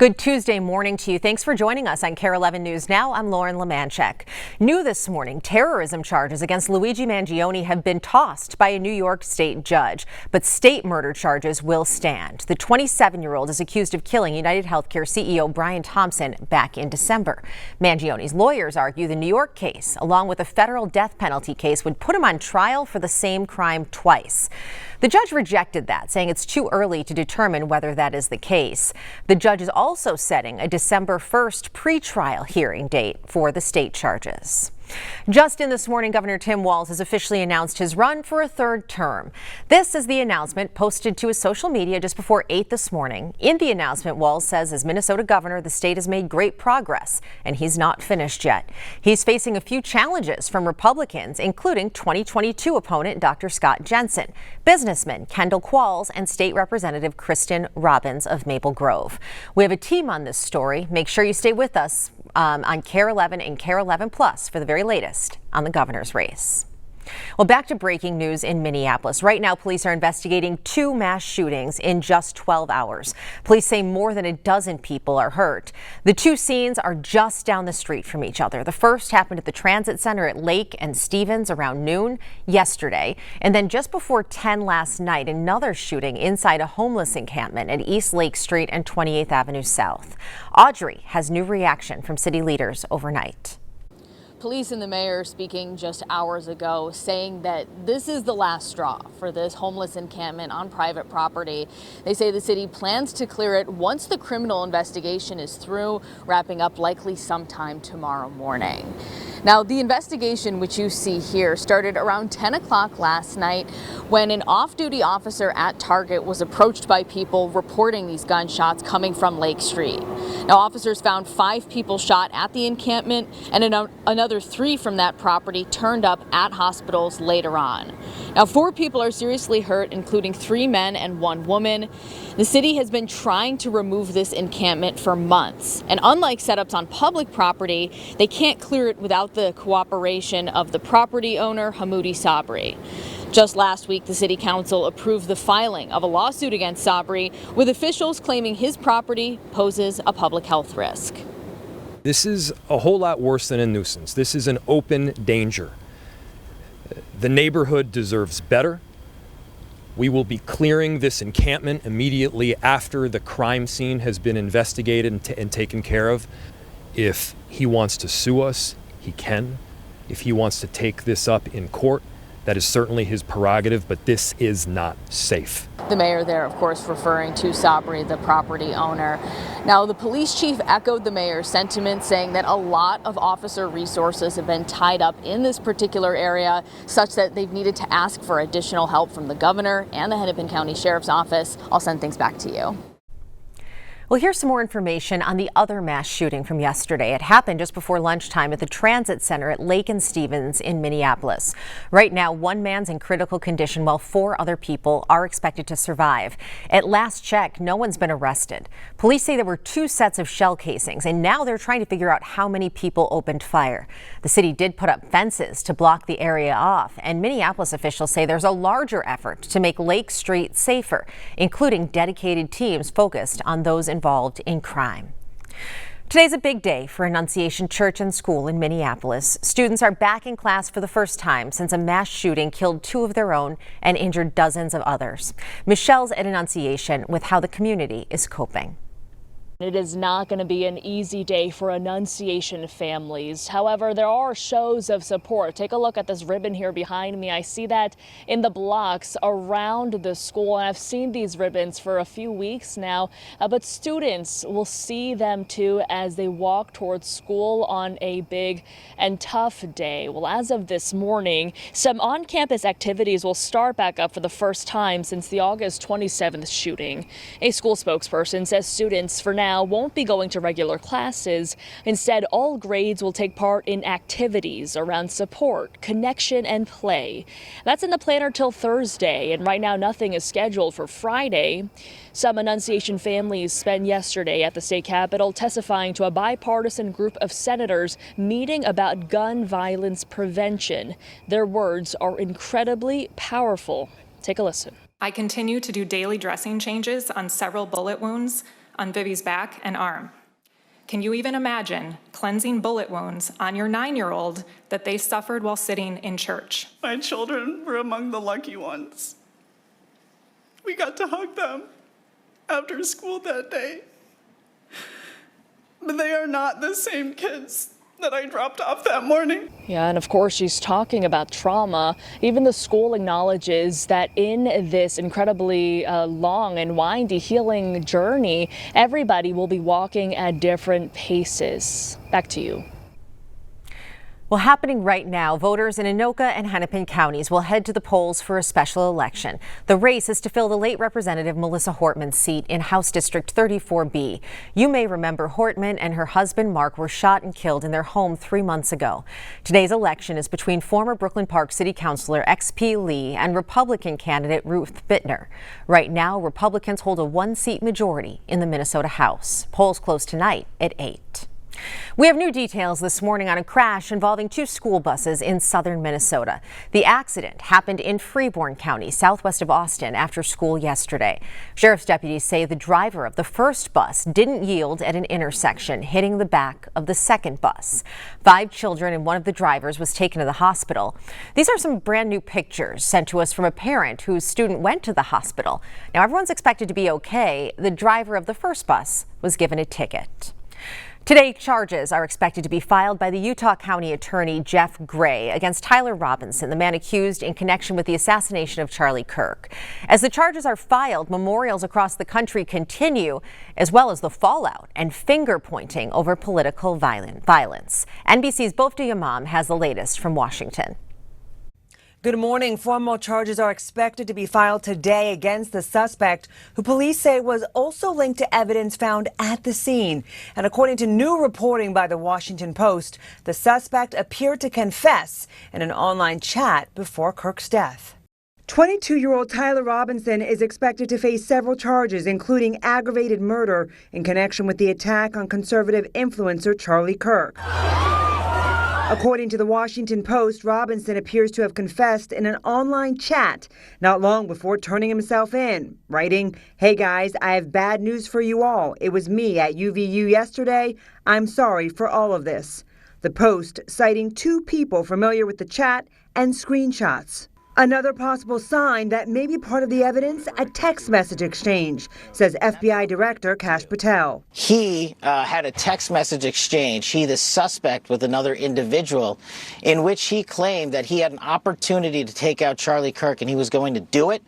Good Tuesday morning to you. Thanks for joining us on KARE 11 News Now. I'm Lauren Lemanchek. New this morning, terrorism charges against Luigi Mangione have been tossed by a New York state judge, but state murder charges will stand. The 27-year-old is accused of killing United Healthcare CEO Brian Thompson back in December. Mangione's lawyers argue the New York case, along with a federal death penalty case, would put him on trial for the same crime twice. The judge rejected that, saying it's too early to determine whether that is the case. The judge is also setting a December 1st pretrial hearing date for the state charges. Just in this morning, Governor Tim Walz has officially announced his run for a third term. This is the announcement posted to his social media just before 8 this morning. In the announcement, Walz says as Minnesota governor, the state has made great progress, and he's not finished yet. He's facing a few challenges from Republicans, including 2022 opponent Dr. Scott Jensen, businessman Kendall Qualls, and State Representative Kristen Robbins of Maple Grove. We have a team on this story. Make sure you stay with us on KARE 11 and KARE 11 Plus for the very latest on the governor's race. Well, back to breaking news in Minneapolis. Right now, police are investigating 2 mass shootings in just 12 hours. Police say more than a dozen people are hurt. The 2 scenes are just down the street from each other. The first happened at the transit center at Lake and Stevens around noon yesterday. And then just before 10 last night, another shooting inside a homeless encampment at East Lake Street and 28th Avenue South. Audrey has new reaction from city leaders overnight. Police and the mayor speaking just hours ago, saying that this is the last straw for this homeless encampment on private property. They say the city plans to clear it once the criminal investigation is through, wrapping up likely sometime tomorrow morning. Now, the investigation, which you see here, started around 10 o'clock last night when an off-duty officer at Target was approached by people reporting these gunshots coming from Lake Street. Now, officers found 5 people shot at the encampment, and another 3 from that property turned up at hospitals later on. Now, 4 people are seriously hurt, including 3 men and 1 woman. The city has been trying to remove this encampment for months, and unlike setups on public property, they can't clear it without the cooperation of the property owner, Hamoudi Sabri. Just last week, the city council approved the filing of a lawsuit against Sabri, with officials claiming his property poses a public health risk. This is a whole lot worse than a nuisance. This is an open danger. The neighborhood deserves better. We will be clearing this encampment immediately after the crime scene has been investigated and taken care of. If he wants to sue us, he can. If he wants to take this up in court, that is certainly his prerogative, but this is not safe. The mayor there, of course, referring to Sabri, the property owner. Now, the police chief echoed the mayor's sentiment, saying that a lot of officer resources have been tied up in this particular area, such that they've needed to ask for additional help from the governor and the Hennepin County Sheriff's Office. I'll send things back to you. Well, here's some more information on the other mass shooting from yesterday. It happened just before lunchtime at the transit center at Lake and Stevens in Minneapolis. Right now, 1 man's in critical condition while 4 other people are expected to survive. At last check, no one's been arrested. Police say there were 2 sets of shell casings, and now they're trying to figure out how many people opened fire. The city did put up fences to block the area off, and Minneapolis officials say there's a larger effort to make Lake Street safer, including dedicated teams focused on those involved in crime. Today's a big day for Annunciation Church and School in Minneapolis. Students are back in class for the first time since a mass shooting killed 2 of their own and injured dozens of others. Michelle's at Annunciation with how the community is coping. It is not going to be an easy day for Annunciation families. However, there are shows of support. Take a look at this ribbon here behind me. I see that in the blocks around the school, and I've seen these ribbons for a few weeks now, but students will see them too as they walk towards school on a big and tough day. Well, as of this morning, some on-campus activities will start back up for the first time since the August 27th shooting. A school spokesperson says students for now won't be going to regular classes. Instead, all grades will take part in activities around support, connection, and play. That's in the planner till Thursday, and right now nothing is scheduled for Friday. Some Annunciation families spent yesterday at the state capitol testifying to a bipartisan group of senators meeting about gun violence prevention. Their words are incredibly powerful. Take a listen. I continue to do daily dressing changes on several bullet wounds. on Vivi's back and arm. Can you even imagine cleansing bullet wounds on your 9-year-old that they suffered while sitting in church? My children were among the lucky ones. We got to hug them after school that day. But they are not the same kids that I dropped off that morning. Yeah, and of course she's talking about trauma. Even the school acknowledges that in this incredibly long and windy healing journey, everybody will be walking at different paces. Back to you. Well, happening right now, voters in Anoka and Hennepin counties will head to the polls for a special election. The race is to fill the late Representative Melissa Hortman's seat in House District 34B. You may remember Hortman and her husband Mark were shot and killed in their home 3 months ago. Today's election is between former Brooklyn Park City Councilor X.P. Lee and Republican candidate Ruth Bittner. Right now, Republicans hold a 1-seat majority in the Minnesota House. Polls close tonight at 8. We have new details this morning on a crash involving 2 school buses in southern Minnesota. The accident happened in Freeborn County, southwest of Austin, after school yesterday. Sheriff's deputies say the driver of the first bus didn't yield at an intersection, hitting the back of the second bus. 5 children and one of the drivers was taken to the hospital. These are some brand new pictures sent to us from a parent whose student went to the hospital. Now, everyone's expected to be okay. The driver of the first bus was given a ticket. Today, charges are expected to be filed by the Utah County Attorney Jeff Gray against Tyler Robinson, the man accused in connection with the assassination of Charlie Kirk. As the charges are filed, memorials across the country continue, as well as the fallout and finger-pointing over political violence. NBC's Bofti Imam has the latest from Washington. Good morning. Formal charges are expected to be filed today against the suspect, who police say was also linked to evidence found at the scene. And according to new reporting by the Washington Post, the suspect appeared to confess in an online chat before Kirk's death. 22-year-old Tyler Robinson is expected to face several charges, including aggravated murder in connection with the attack on conservative influencer Charlie Kirk. According to the Washington Post, Robinson appears to have confessed in an online chat not long before turning himself in, writing, "Hey guys, I have bad news for you all. It was me at UVU yesterday. I'm sorry for all of this." The Post citing 2 people familiar with the chat and screenshots. Another possible sign that may be part of the evidence, a text message exchange, says FBI Director Kash Patel. He had a text message exchange, he the suspect, with another individual, in which he claimed that he had an opportunity to take out Charlie Kirk and he was going to do it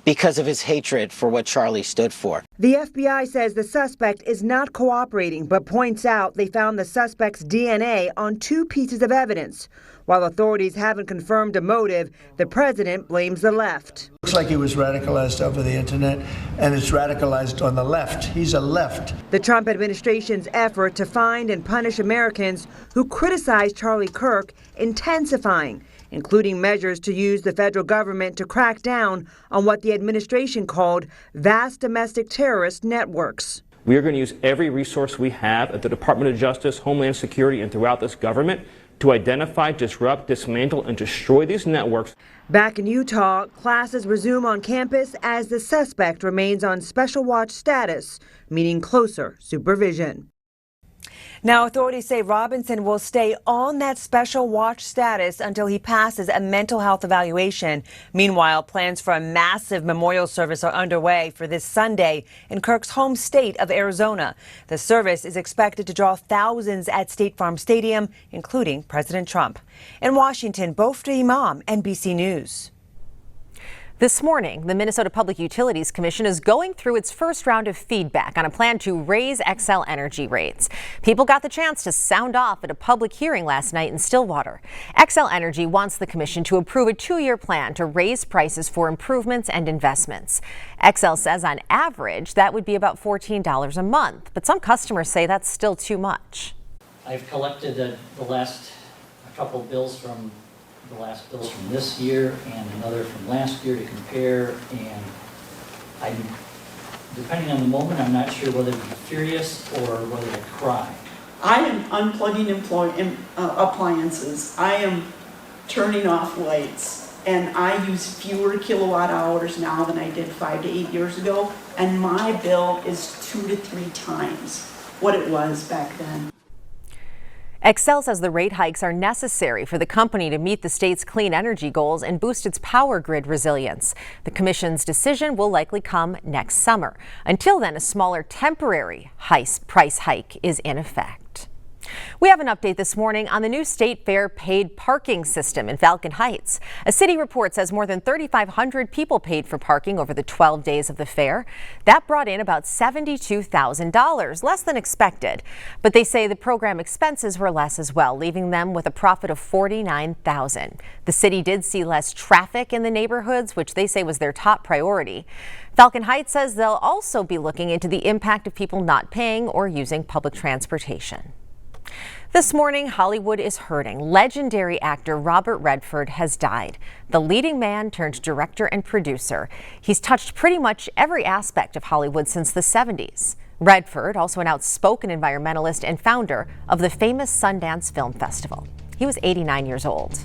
because of his hatred for what Charlie stood for. The FBI says the suspect is not cooperating, but points out they found the suspect's DNA on 2 pieces of evidence. While authorities haven't confirmed a motive, the president blames the left. Looks like he was radicalized over the internet, and it's radicalized on the left. He's a left. The Trump administration's effort to find and punish Americans who criticize Charlie Kirk intensifying, including measures to use the federal government to crack down on what the administration called vast domestic terrorist networks. We are going to use every resource we have at the Department of Justice, Homeland Security, and throughout this government to identify, disrupt, dismantle, and destroy these networks. Back in Utah, classes resume on campus as the suspect remains on special watch status, meaning closer supervision. Now, authorities say Robinson will stay on that special watch status until he passes a mental health evaluation. Meanwhile, plans for a massive memorial service are underway for this Sunday in Kirk's home state of Arizona. The service is expected to draw thousands at State Farm Stadium, including President Trump. In Washington, Bofti Imam, NBC News. This morning, the Minnesota Public Utilities Commission is going through its first round of feedback on a plan to raise Xcel Energy rates. People got the chance to sound off at a public hearing last night in Stillwater. Xcel Energy wants the commission to approve a 2-year plan to raise prices for improvements and investments. Xcel says on average that would be about $14 a month, but some customers say that's still too much. I've collected the last couple bills from the last bills from this year and another from last year to compare, and depending on the moment, I'm not sure whether to be furious or whether to cry. I am unplugging appliances. I am turning off lights. and I use fewer kilowatt hours now than I did 5 to 8 years ago, and my bill is 2 to 3 times what it was back then. Xcel says the rate hikes are necessary for the company to meet the state's clean energy goals and boost its power grid resilience. The commission's decision will likely come next summer. Until then, a smaller temporary price hike is in effect. We have an update this morning on the new state fair paid parking system in Falcon Heights. A city report says more than 3,500 people paid for parking over the 12 days of the fair. That brought in about $72,000, less than expected. But they say the program expenses were less as well, leaving them with a profit of $49,000. The city did see less traffic in the neighborhoods, which they say was their top priority. Falcon Heights says they'll also be looking into the impact of people not paying or using public transportation. This morning, Hollywood is hurting. Legendary actor Robert Redford has died. The leading man turned director and producer. He's touched pretty much every aspect of Hollywood since the 70s. Redford, also an outspoken environmentalist and founder of the famous Sundance Film Festival. He was 89 years old.